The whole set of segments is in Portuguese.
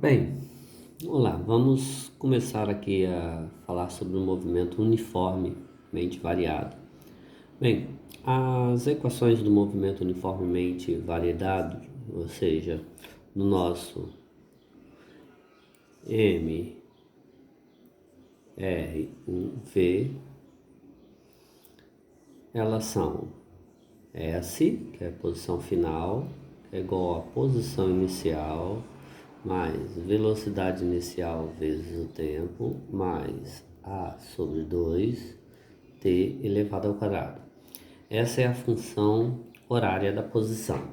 Bem, vamos lá, vamos começar aqui a falar sobre o movimento uniformemente variado. Bem, as equações do movimento uniformemente variado, ou seja, no nosso M, R, U, V, elas são S, que é a posição final, é igual à posição inicial, mais velocidade inicial vezes o tempo, mais A sobre 2t elevado ao quadrado. Essa é a função horária da posição.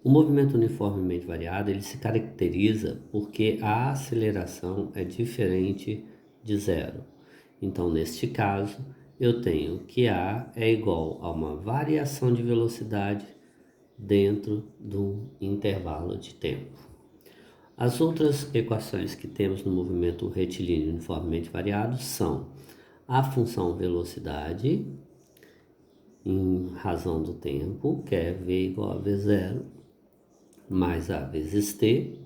O movimento uniformemente variado, ele se caracteriza porque a aceleração é diferente de zero. Então, neste caso, eu tenho que A é igual a uma variação de velocidade dentro do intervalo de tempo. As outras equações que temos no movimento retilíneo uniformemente variado são a função velocidade em razão do tempo, que é V igual a V0 mais A vezes T,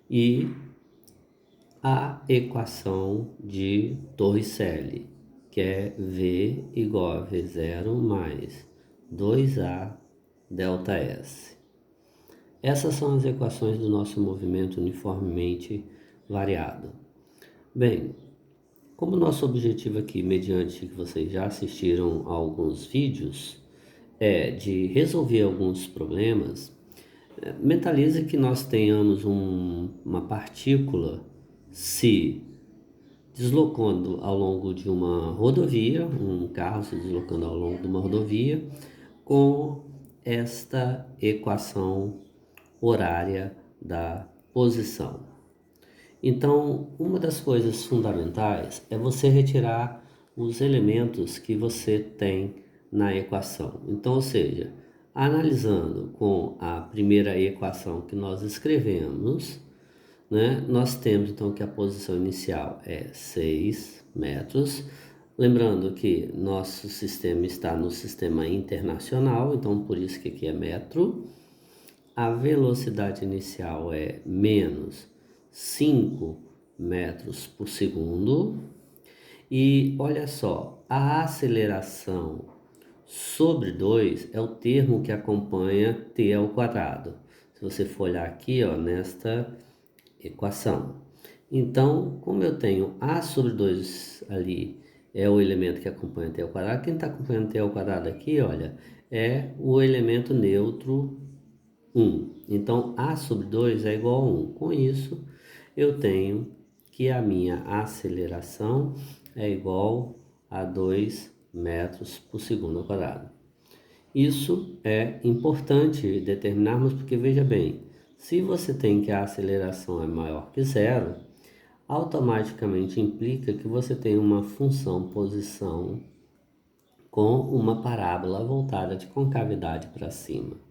e a equação de Torricelli, que é V igual a V0 mais 2A delta S. Essas são as equações do nosso movimento uniformemente variado. Bem, como nosso objetivo aqui, mediante que vocês já assistiram a alguns vídeos, é de resolver alguns problemas, mentalize que nós tenhamos uma partícula se deslocando ao longo de uma rodovia, um carro se deslocando ao longo de uma rodovia, com esta equação horária da posição. Então, uma das coisas fundamentais é você retirar os elementos que você tem na equação. Então, ou seja, analisando com a primeira equação que nós escrevemos, nós temos então que a posição inicial é 6 metros. Lembrando que nosso sistema está no sistema internacional, então por isso que aqui é metro. A velocidade inicial é menos 5 metros por segundo. E olha só, a aceleração sobre 2 é o termo que acompanha t ao quadrado. Se você for olhar aqui, ó, nesta equação. Então, como eu tenho a sobre 2 ali, é o elemento que acompanha t ao quadrado. Quem está acompanhando t ao quadrado aqui, olha, é o elemento neutro 1. Então, A sobre 2 é igual a 1. Com isso, eu tenho que a minha aceleração é igual a 2 metros por segundo ao quadrado. Isso é importante determinarmos porque, veja bem, se você tem que a aceleração é maior que zero, automaticamente implica que você tem uma função posição com uma parábola voltada de concavidade para cima.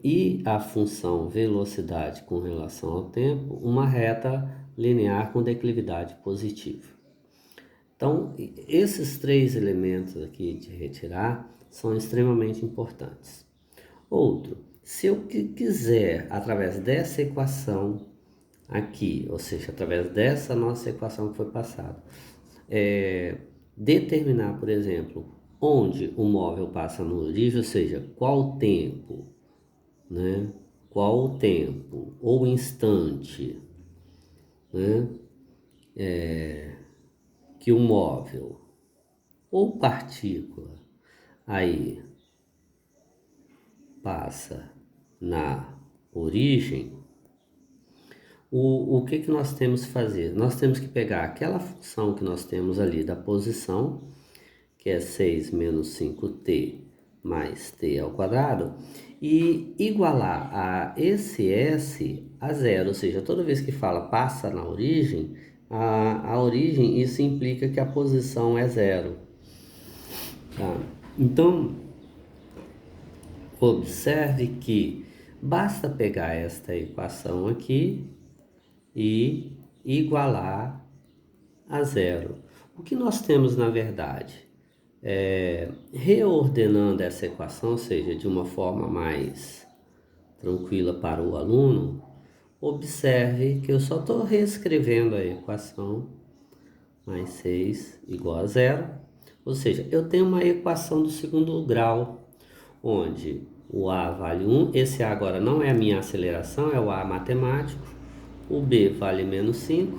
E a função velocidade com relação ao tempo, uma reta linear com declividade positiva. Então, esses três elementos aqui de retirar são extremamente importantes. Outro, se eu quiser, através dessa equação aqui, ou seja, através dessa nossa equação que foi passada, determinar, por exemplo, onde o móvel passa no origem, ou seja, qual o tempo, qual o tempo ou instante, que o móvel ou partícula aí passa na origem, o que nós temos que fazer? Nós temos que pegar aquela função que nós temos ali da posição, que é 6 menos 5t mais t ao quadrado, e igualar a esse s a zero, ou seja, toda vez que fala passa na origem, a origem, isso implica que a posição é zero. Tá? Então, observe que basta pegar esta equação aqui e igualar a zero. O que nós temos na verdade? Reordenando essa equação, ou seja, de uma forma mais tranquila para o aluno, observe que eu só estou reescrevendo a equação mais 6 igual a zero. Ou seja, eu tenho uma equação do segundo grau, onde o A vale 1, esse A agora não é a minha aceleração, é o A matemático, o B vale menos 5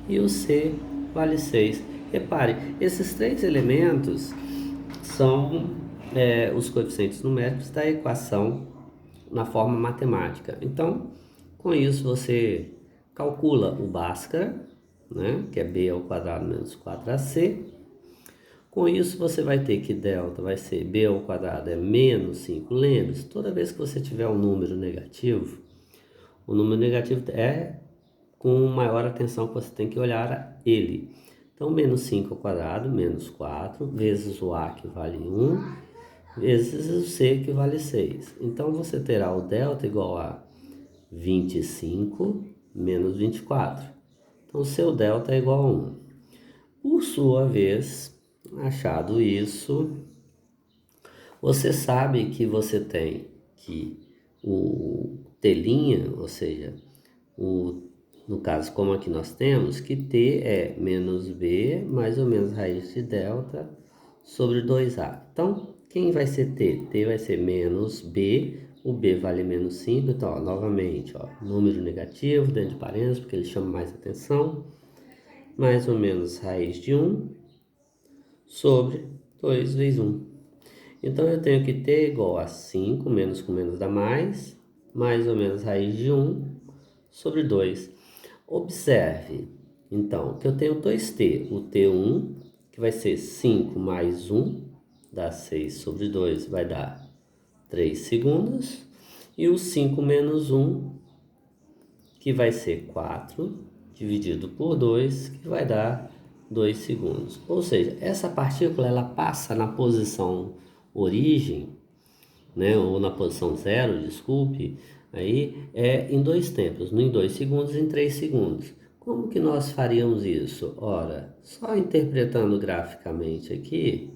e o C vale 6. Repare, esses três elementos são os coeficientes numéricos da equação na forma matemática. Então, com isso você calcula o Bhaskara, né, que é b ao quadrado menos 4ac. Com isso você vai ter que delta vai ser b ao quadrado é menos 5. Lembre-se, toda vez que você tiver um número negativo, o número negativo é com maior atenção que você tem que olhar ele. Então, menos 5 ao quadrado, menos 4, vezes o a que vale 1, vezes o c que vale 6. Então, você terá o delta igual a 25 menos 24. Então, seu delta é igual a 1. Por sua vez, achado isso, você sabe que você tem que o t', ou seja, no caso como aqui nós temos, que t é menos b mais ou menos raiz de delta sobre 2a. Então, quem vai ser t? T vai ser menos b, o b vale menos 5, então, ó, novamente, ó, número negativo dentro de parênteses, porque ele chama mais atenção, mais ou menos raiz de 1 sobre 2 vezes 1. Então, eu tenho que t igual a 5, menos com menos dá mais ou menos raiz de 1 sobre 2. Observe, então, que eu tenho 2t, o t1, que vai ser 5 mais 1, dá 6 sobre 2, vai dar 3 segundos, e o 5 menos 1, que vai ser 4, dividido por 2, que vai dar 2 segundos. Ou seja, essa partícula ela passa na posição origem, né, ou na posição zero, desculpe, aí é em dois tempos, em 2 segundos e em 3 segundos. Como que nós faríamos isso? Ora, só interpretando graficamente aqui,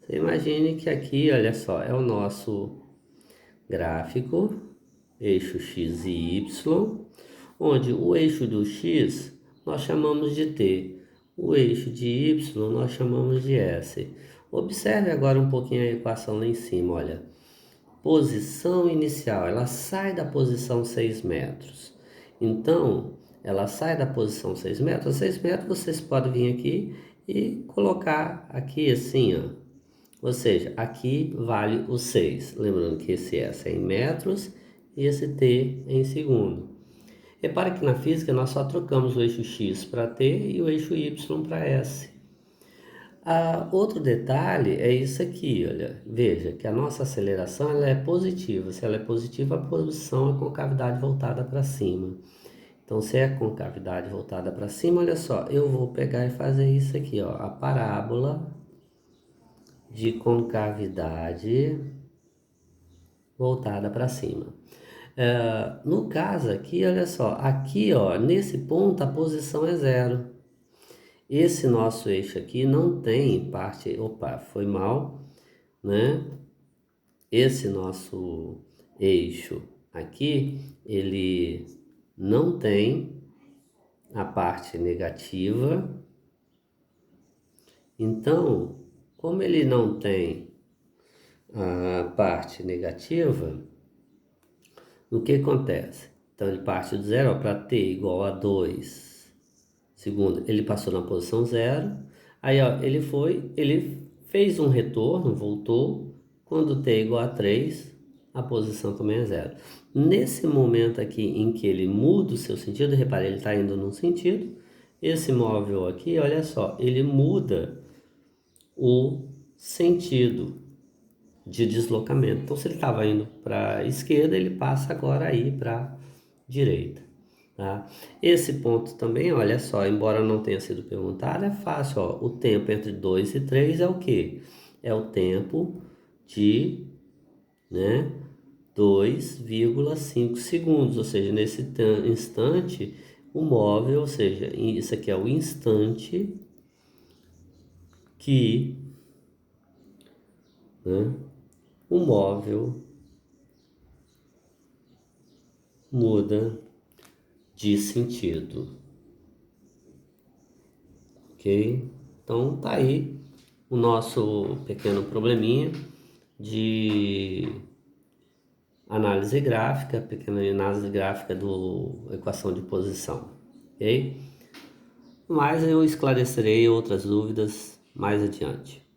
você imagine que aqui, olha só, é o nosso gráfico, eixo x e y, onde o eixo do x nós chamamos de t, o eixo de y nós chamamos de s. Observe agora um pouquinho a equação lá em cima, olha. Posição inicial, ela sai da posição 6 metros. Então, ela sai da posição 6 metros. 6 metros vocês podem vir aqui e colocar aqui assim, ó. Ou seja, aqui vale o 6. Lembrando que esse S é em metros e esse T é em segundo. Repare que na física nós só trocamos o eixo X para T e o eixo Y para S. Outro detalhe é isso aqui, olha, veja que a nossa aceleração ela é positiva. Se ela é positiva, a posição é concavidade voltada para cima. Então, se é concavidade voltada para cima, olha só, eu vou pegar e fazer isso aqui, ó, a parábola de concavidade voltada para cima. No caso aqui, olha só, aqui, ó, nesse ponto a posição é zero. Esse nosso eixo aqui não tem parte... Opa, foi mal, né? Esse nosso eixo aqui, ele não tem a parte negativa. Então, como ele não tem a parte negativa, o que acontece? Então, ele parte do zero para t igual a 2. Segundo, ele passou na posição zero. Aí, ó, ele fez um retorno, voltou. Quando t é igual a 3, a posição também é zero. Nesse momento aqui em que ele muda o seu sentido, repare, ele está indo num sentido. Esse móvel aqui, olha só, ele muda o sentido de deslocamento. Então, se ele estava indo para a esquerda, ele passa agora aí para a direita. Tá? Esse ponto também, olha só, embora não tenha sido perguntado, é fácil. Ó, o tempo entre 2 e 3 é o quê? É o tempo de 2,5 segundos. Ou seja, nesse instante, o móvel, ou seja, isso aqui é o instante que o móvel muda de sentido. Ok? Então tá aí o nosso pequeno probleminha de análise gráfica, pequena análise gráfica do equação de posição, ok? Mas eu esclarecerei outras dúvidas mais adiante.